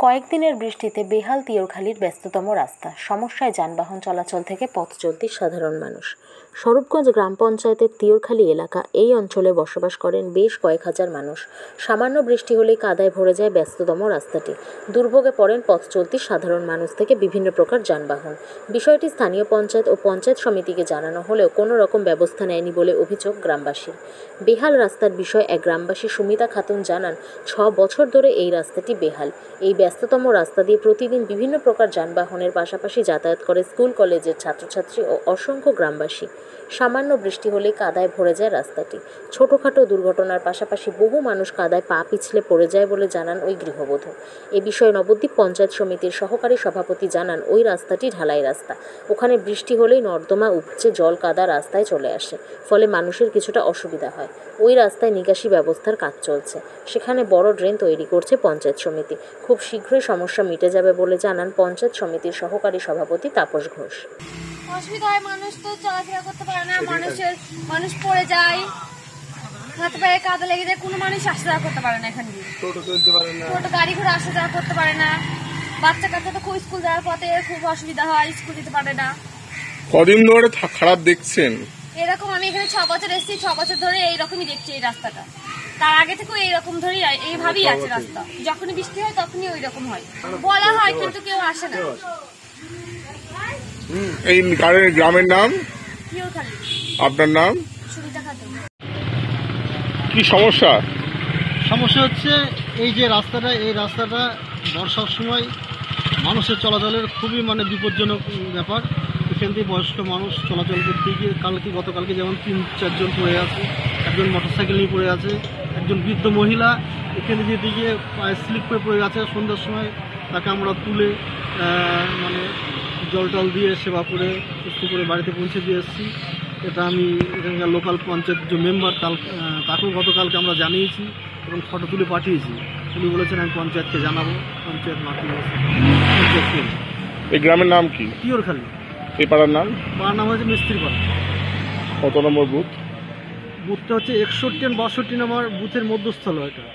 কয়েকদিনের বৃষ্টিতে বেহাল তিয়রখালীর ব্যস্ততম রাস্তা, সমস্যায় যানবাহন চলাচল থেকে পথ চলতি সাধারণ মানুষ। স্বরূপগঞ্জ গ্রাম পঞ্চায়েতের তিয়রখালী এলাকা, এই অঞ্চলে বসবাস করেন বেশ কয়েক হাজার মানুষ। সামান্য বৃষ্টি হলেই কাদায় ভরে যায় ব্যস্ততম রাস্তাটি। দুর্ভোগে পড়েন পথ চলতি সাধারণ মানুষ থেকে বিভিন্ন প্রকার যানবাহন। বিষয়টি স্থানীয় পঞ্চায়েত ও পঞ্চায়েত সমিতিকে জানানো হলেও কোনো রকম ব্যবস্থা নেয়নি বলে অভিযোগ গ্রামবাসীর। বেহাল রাস্তার বিষয়ে এক গ্রামবাসী সুমিতা খাতুন জানান, 6 বছর ধরে এই রাস্তাটি বেহাল। এই ব্যস্ততম রাস্তা দিয়ে প্রতিদিন বিভিন্ন প্রকার যানবাহনের পাশাপাশি যাতায়াত করে স্কুল কলেজের ছাত্রছাত্রী ও অসংখ্য গ্রামবাসী। সামান্য বৃষ্টি হলেই কাদায় ভরে যায় রাস্তাটি। ছোটখাটো দুর্ঘটনার পাশাপাশি বহু মানুষ কাদায় পা পিছলে পড়ে যায় বলে জানান ওই গৃহবধূ। এ বিষয়ে নবদ্বীপ পঞ্চায়েত সমিতির সহকারী সভাপতি জানান, ওই রাস্তাটি ঢালাই রাস্তা। ওখানে বৃষ্টি হলেই নর্দমা উপচে জল কাদা রাস্তায় চলে আসে, ফলে মানুষের কিছুটা অসুবিধা হয়। ওই রাস্তায় নিকাশি ব্যবস্থার কাজ চলছে, সেখানে বড় ড্রেন তৈরি করছে পঞ্চায়েত সমিতি। খুব শীঘ্রই সমস্যা মিটে যাবে বলে জানান পঞ্চায়েত সমিতির সহকারী সভাপতি তাপস ঘোষ। অসুবিধা হয়, মানুষ তো চলাফেরা করতে পারে না, মানুষ পড়ে যায়, হাতে পায়ে কাদা লেগে যায়, কোনো মানুষ আসা যাওয়া করতে পারে না। এখান দিয়ে ছোট গাড়ি ঘোড়া আসা যাওয়া করতে পারে না। বাচ্চা কাচ্চা তো খুব স্কুল যাওয়ার পথে খুব অসুবিধা হয়, স্কুল যেতে পারে না। কদিন ধরে খারাপ দেখছেন? এরকম আমি এখানে 6 বছর এসেছি, 6 বছর ধরে এইরকমই দেখছি এই রাস্তাটা। তার আগে থেকেও এইরকম ধরেই এইভাবেই আছে রাস্তা। যখনই বৃষ্টি হয় তখনই ওই রকম হয়, বলা হয় কিন্তু কেউ আসে না। এই গ্রামের নাম? তিয়রখালী। আপনার নাম? সুমিতা খাতুন। কি সমস্যা? সমস্যা হচ্ছে এই যে রাস্তাটা, এই রাস্তাটা বর্ষার সময় মানুষের চলাচলের খুবই বিপজ্জনক ব্যাপার। এখান থেকে বয়স্ক মানুষ চলাচল করতে গিয়ে গতকালকে যেমন 3-4 জন পড়ে আছে, একজন মোটরসাইকেল নিয়ে পড়ে আছে, একজন বৃদ্ধ মহিলা এখানে যেতে গিয়ে পায়ে স্লিপ করে পড়ে গেছে। সন্ধ্যার সময় তাকে আমরা তুলে জল টল দিয়ে সেবা করে সুস্থ করে বাড়িতে পৌঁছে দিয়ে এসেছি। এটা আমি এখানকার লোকাল পঞ্চায়েত যে মেম্বার তাকেও গতকালকে আমরা জানিয়েছি এবং ফটো তুলে পাঠিয়েছি। উনি বলেছেন আমি পঞ্চায়েতকে জানাবো, পঞ্চায়েত মাটি। এই গ্রামের নাম কি? তিয়রখালী। এই পাড়ার নাম? পাড়ার নাম হচ্ছে মিস্ত্রিপাড়া। কত নম্বর বুথ? বুথটা হচ্ছে 61 আর 62 নম্বর বুথের মধ্যস্থল। এটা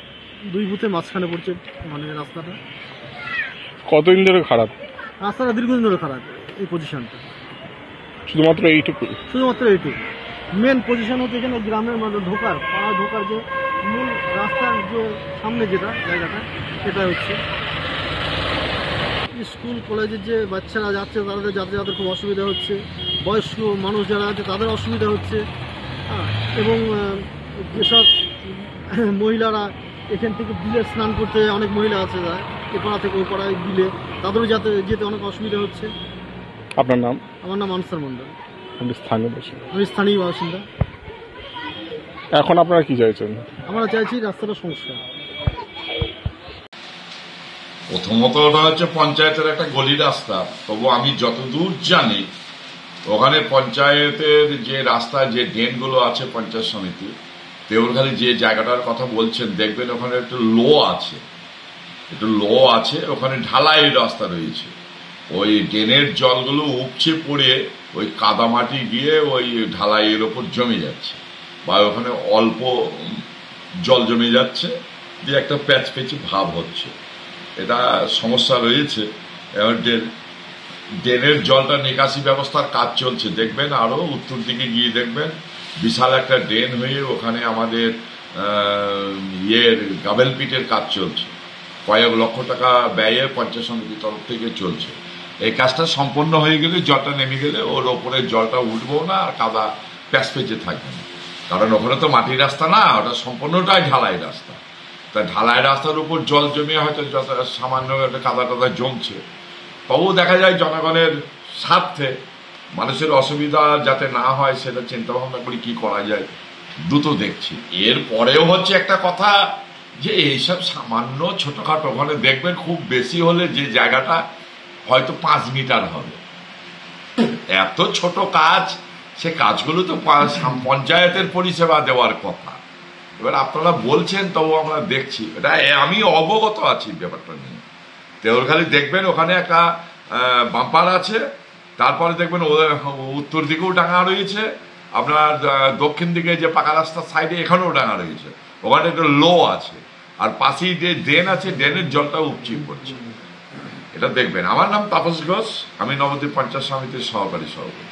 2 বুথের মাঝখানে পড়ছে রাস্তাটা। কতদিন ধরে খারাপ? রাস্তাটা দীর্ঘদিন ধরে খারাপ। এই পজিশনটা শুধুমাত্র এইটুকু? শুধুমাত্র এইটুকু। মেন পজিশন হচ্ছে এখানে গ্রামের পাড়া ঢোকার যে মূল রাস্তার যে সামনে যেটা জায়গাটা, সেটা হচ্ছে স্কুল কলেজের যে বাচ্চারা যাচ্ছে তাদের যাতায়াতের খুব অসুবিধা হচ্ছে। বয়স্ক মানুষ যারা আছে তাদের অসুবিধা হচ্ছে। এবং যেসব মহিলারা এখান থেকে বিলে স্নান করতে, অনেক মহিলা আছে যারা এ পাড়া থেকে ওই পাড়ায় বিলে, তাদেরও যেতে অনেক অসুবিধা হচ্ছে। আপনার নাম? আমার নাম আনসার মন্ডল। আমি স্থানীয় বাসিন্দা। এখন আপনারা কি চাইছেন? আমরা চাইছি রাস্তাটা সংস্কার। প্রথমত ওটা হচ্ছে পঞ্চায়েতের একটা গলি রাস্তা, তবু আমি যতদূর জানি ওখানে পঞ্চায়েতের যে রাস্তা, যে ড্রেনগুলো আছে পঞ্চায়েত সমিতি, তিয়রখালী যে জায়গাটার কথা বলছেন, দেখবেন ওখানে একটু লো আছে, ওখানে ঢালাই রাস্তা রয়েছে। ওই ড্রেনের জলগুলো উপচে পড়ে ওই কাদামাটি গিয়ে ওই ঢালাইয়ের ওপর জমে যাচ্ছে, বা ওখানে অল্প জল জমে যাচ্ছে, দিয়ে একটা প্যাচপ্যাচি ভাব হচ্ছে। এটা সমস্যা রয়েছে। এবার ড্রেনের জলটা নিকাশি ব্যবস্থার কাজ চলছে, দেখবেন আরও উত্তর দিকে গিয়ে দেখবেন বিশাল একটা ড্রেন হয়ে ওখানে আমাদের গাবেল পিটের কাজ চলছে। কয়েক লক্ষ টাকা ব্যয়ে পঞ্চায়েত সমিতির তরফ থেকে চলছে। এই কাজটা সম্পন্ন হয়ে গেলে, জলটা নেমে গেলে ওর ওপরে জলটা উঠবেও না, আর কাদা প্যাচপেচে থাকবে না। কারণ ওখানে তো মাটির রাস্তা না, ওটা সম্পূর্ণটাই ঢালাই রাস্তা। তা ঢালাই রাস্তার উপর জল জমিয়ে হয়তো সামান্য একটা কাদা জমছে, তবুও দেখা যায় জনগণের স্বার্থে মানুষের অসুবিধা যাতে না হয় সেটা চিন্তা ভাবনা করি কি করা যায়, দ্রুত দেখছি। এরপরেও হচ্ছে একটা কথা, যে এইসব সামান্য ছোটখাটো, ওখানে দেখবেন খুব বেশি হলে যে জায়গাটা হয়তো 5 মিটার হবে, এত ছোট কাজ, সে কাজগুলো তো পঞ্চায়েতের পরিষেবা দেওয়ার কথা। এবার আপনারা বলছেন, তবু আমরা দেখছি। এটা আমি অবগত আছি ব্যাপারটা নিয়ে। তিয়রখালী দেখবেন ওখানে একটা বাম্পার আছে, তারপরে দেখবেন উত্তর দিকেও ডাঙা রয়েছে, আপনার দক্ষিণ দিকে যে পাকা রাস্তার সাইডে এখানেও ডাঙা রয়েছে, ওখানে একটা লো আছে, আর পাশেই যে ড্রেন আছে, ড্রেনের জলটা উপচে পড়ছে। এটা দেখবেন। আমার নাম তাপস ঘোষ, আমি নবদ্বীপ পঞ্চায়েত সমিতির সহকারী সভাপতি।